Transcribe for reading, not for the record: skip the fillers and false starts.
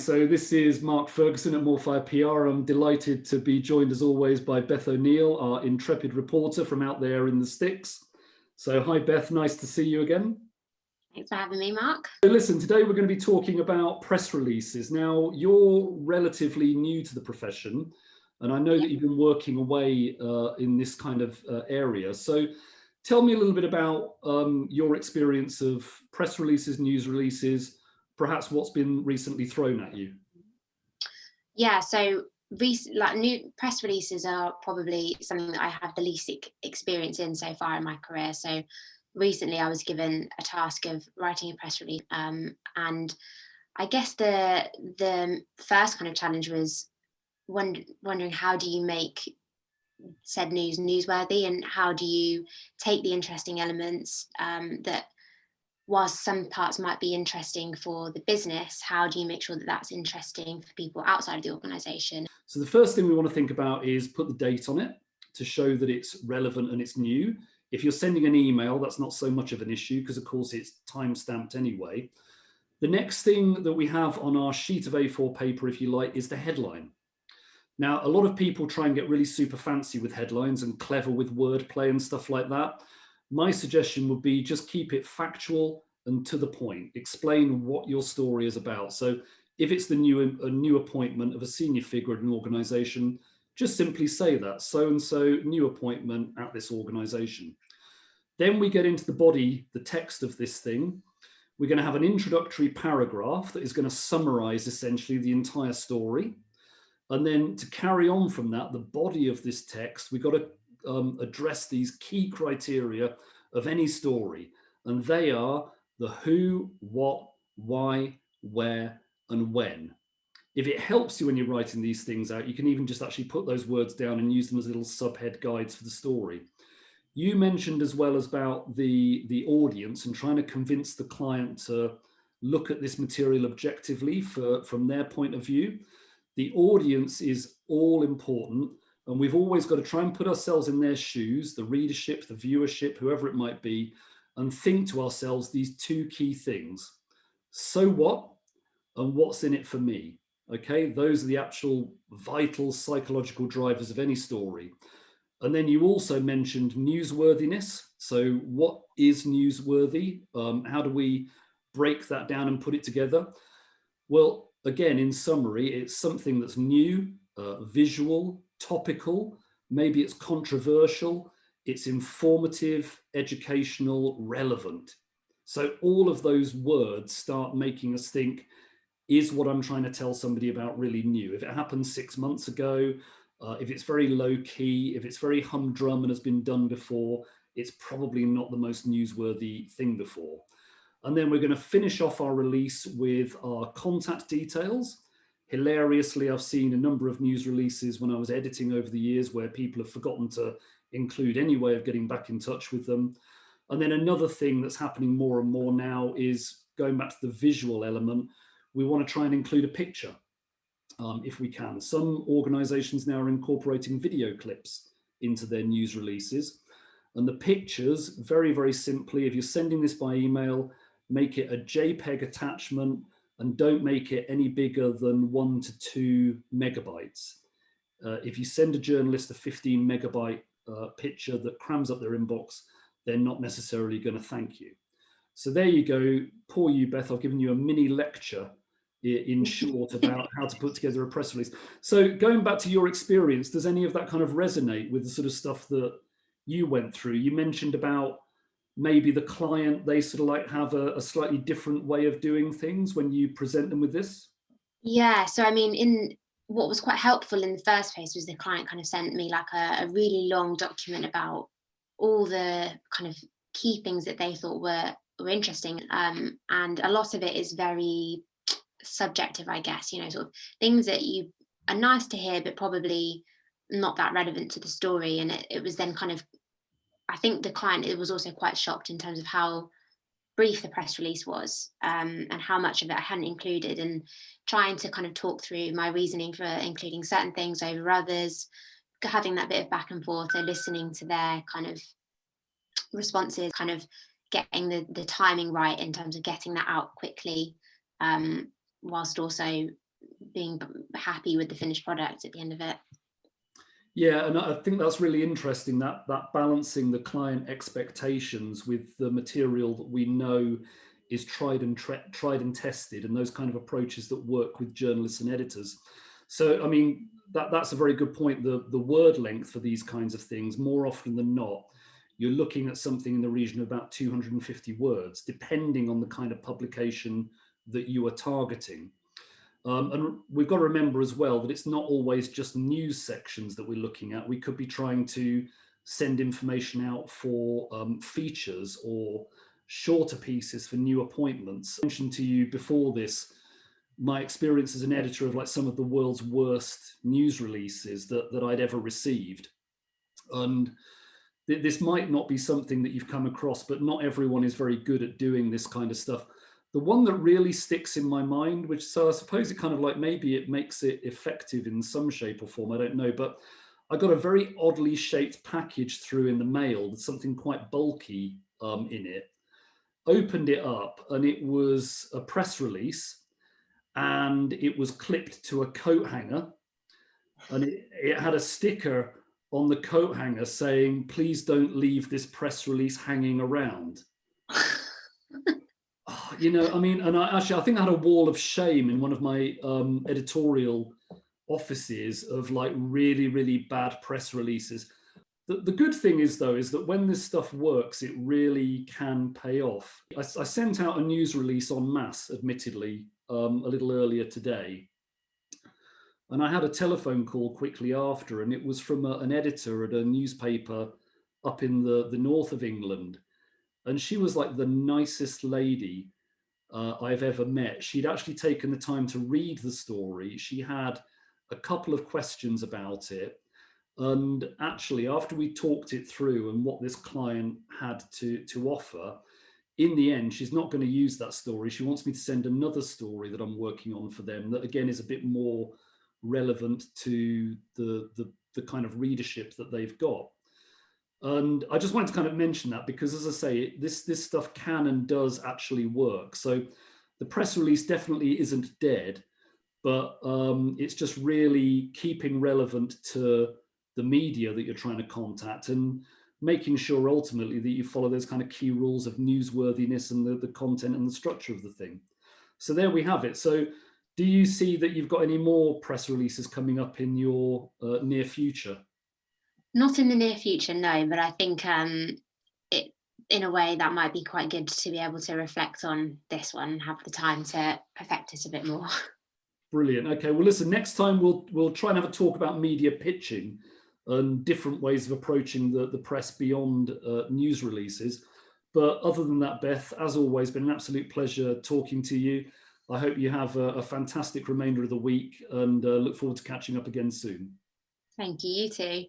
So this is Mark Ferguson at Morfire PR. I'm delighted to be joined as always by Beth O'Neill, our intrepid reporter from out there in the sticks. So hi Beth, nice to see you again. Thanks for having me, Mark. So listen, today we're going to be talking about press releases. Now you're relatively new to the profession and I know that you've been working away in this kind of area. So tell me a little bit about your experience of press releases, news releases, perhaps what's been recently thrown at you. Yeah, so new press releases are probably something that I have the least experience in so far in my career. So recently I was given a task of writing a press release, and I guess the first kind of challenge was wondering how do you make said news newsworthy, and how do you take the interesting elements that, whilst some parts might be interesting for the business, how do you make sure that that's interesting for people outside of the organisation? So the first thing we want to think about is put the date on it to show that it's relevant and it's new. If you're sending an email, that's not so much of an issue because of course it's time-stamped anyway. The next thing that we have on our sheet of A4 paper, if you like, is the headline. Now, a lot of people try and get really super fancy with headlines and clever with wordplay and stuff like that. My suggestion would be just keep it factual and to the point. Explain what your story is about. So if it's a new appointment of a senior figure at an organization, just simply say that so-and-so new appointment at this organization. Then we get into the body, the text of this thing. We're going to have an introductory paragraph that is going to summarize essentially the entire story. And then to carry on from that, the body of this text, we've got to address these key criteria of any story. And they are the who, what, why, where, and when. If it helps you when you're writing these things out, you can even just actually put those words down and use them as little subhead guides for the story. You mentioned as well as about the audience and trying to convince the client to look at this material objectively from their point of view. The audience is all important, and we've always got to try and put ourselves in their shoes, the readership, the viewership, whoever it might be, and think to ourselves these two key things. So what, and what's in it for me? Okay, those are the actual vital psychological drivers of any story. And then you also mentioned newsworthiness. So what is newsworthy? How do we break that down and put it together? Well, again, in summary, it's something that's new, visual, topical, maybe it's controversial, it's informative, educational, relevant. So all of those words start making us think, is what I'm trying to tell somebody about really new? If it happened 6 months ago, if it's very low key, if it's very humdrum and has been done before, it's probably not the most newsworthy thing before. And then we're going to finish off our release with our contact details. Hilariously, I've seen a number of news releases when I was editing over the years where people have forgotten to include any way of getting back in touch with them. And then another thing that's happening more and more now is going back to the visual element. We want to try and include a picture if we can. Some organizations now are incorporating video clips into their news releases. And the pictures, very, very simply, if you're sending this by email, make it a JPEG attachment and don't make it any bigger than 1 to 2 megabytes. If you send a journalist a 15 megabyte picture that crams up their inbox, they're not necessarily going to thank you. So there you go. Poor you, Beth. I've given you a mini lecture in short about how to put together a press release. So going back to your experience, does any of that kind of resonate with the sort of stuff that you went through? You mentioned about maybe the client, they sort of like have a slightly different way of doing things when you present them with this? Yeah, so I mean, in what was quite helpful in the first place was the client kind of sent me like a really long document about all the kind of key things that they thought were interesting, and a lot of it is very subjective, I guess, sort of things that you are nice to hear but probably not that relevant to the story. And it was then kind of, I think the client, it was also quite shocked in terms of how brief the press release was, and how much of it I hadn't included, and trying to kind of talk through my reasoning for including certain things over others, having that bit of back and forth, so listening to their kind of responses, kind of getting the timing right in terms of getting that out quickly, whilst also being happy with the finished product at the end of it. Yeah, and I think that's really interesting, that balancing the client expectations with the material that we know is tried and tested, and those kind of approaches that work with journalists and editors. So, I mean, that's a very good point. The word length for these kinds of things, more often than not, you're looking at something in the region of about 250 words, depending on the kind of publication that you are targeting. And we've got to remember as well that it's not always just news sections that we're looking at. We could be trying to send information out for features or shorter pieces for new appointments. I mentioned to you before this my experience as an editor of like some of the world's worst news releases that I'd ever received. And this might not be something that you've come across, but not everyone is very good at doing this kind of stuff. The one that really sticks in my mind, which, so I suppose it kind of like, maybe it makes it effective in some shape or form, I don't know, but I got a very oddly shaped package through in the mail with something quite bulky in it. Opened it up and it was a press release, and it was clipped to a coat hanger, and it had a sticker on the coat hanger saying, "Please don't leave this press release hanging around." You know, I mean, and I think I had a wall of shame in one of my editorial offices of like really, really bad press releases. The good thing is, though, is that when this stuff works, it really can pay off. I sent out a news release en masse, admittedly, a little earlier today. And I had a telephone call quickly after, and it was from an editor at a newspaper up in the north of England. And she was like the nicest lady I've ever met. She'd actually taken the time to read the story. She had a couple of questions about it. And actually, after we talked it through and what this client had to offer, in the end, she's not going to use that story. She wants me to send another story that I'm working on for them that, again, is a bit more relevant to the kind of readership that they've got. And I just wanted to kind of mention that because, as I say, this stuff can and does actually work. So the press release definitely isn't dead, but it's just really keeping relevant to the media that you're trying to contact and making sure ultimately that you follow those kind of key rules of newsworthiness and the content and the structure of the thing. So there we have it. So do you see that you've got any more press releases coming up in your near future? Not in the near future, no, but I think it, in a way, that might be quite good to be able to reflect on this one and have the time to perfect it a bit more. Brilliant. Okay, well, listen, next time we'll try and have a talk about media pitching and different ways of approaching the press beyond news releases. But other than that, Beth, as always, been an absolute pleasure talking to you. I hope you have a fantastic remainder of the week, and look forward to catching up again soon. Thank you, you too.